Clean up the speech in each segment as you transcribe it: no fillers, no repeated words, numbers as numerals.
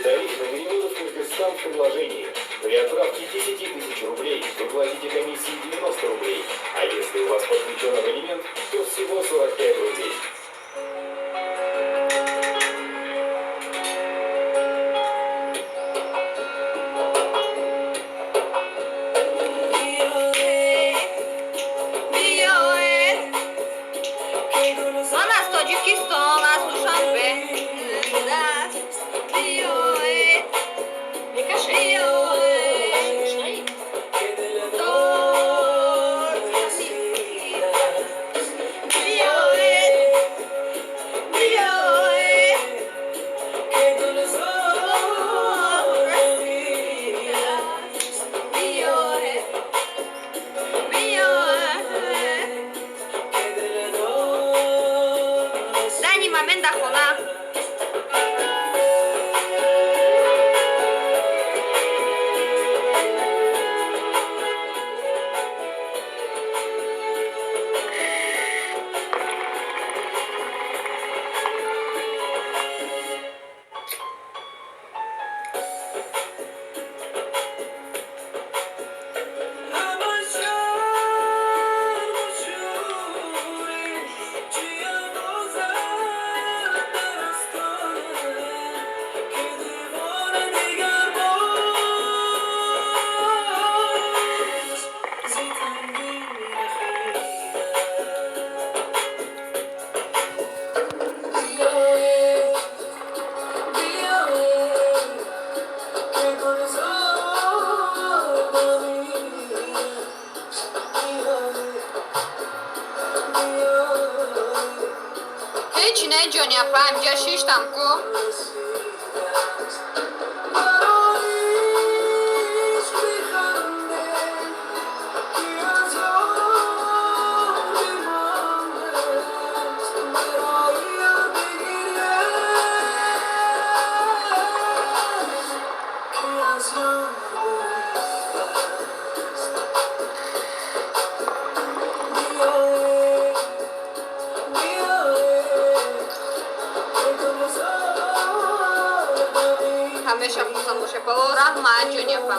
тариф на переводы в Кыргызстан в предложении. При отправке 10 тысяч рублей вы платите комиссии 90 рублей, а если у вас подключен абонемент, то всего 45 рублей. نه جونی افا همجا شیشتم کو همیشه خوزم باشه با رحمت جونی افا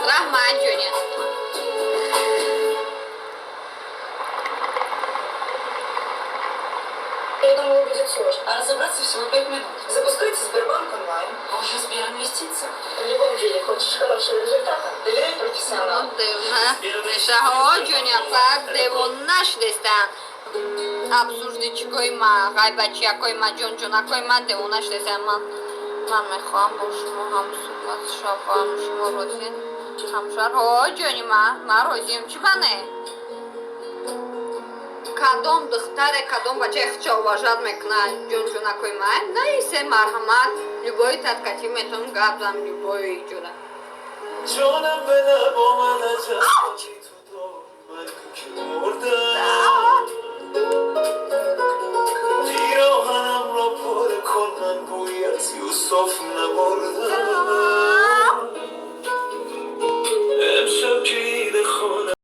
رحمت جونی Я думала, будет сложно. А разобраться всего 5 минут. Запускайте Сбербанк онлайн. Уже Сбер инвестиция. В любом деле, хочешь хорошего результата? Доверяй профессионалам. نشهها جونی افا دیوانش دستن ابزوردیچگوی ما غیبچیکوی ما جونجونکوی ما دیوانش دستن من میخوام با شما هم صحبت شفاهم شما روزین همشهرها جونی من روزیم چی بانه کدام دختر کدام بچه خچه уважать میکنه جونجونکوی ما نیسه مرحمت любой таткати метон габзам любой جوره جانم بده با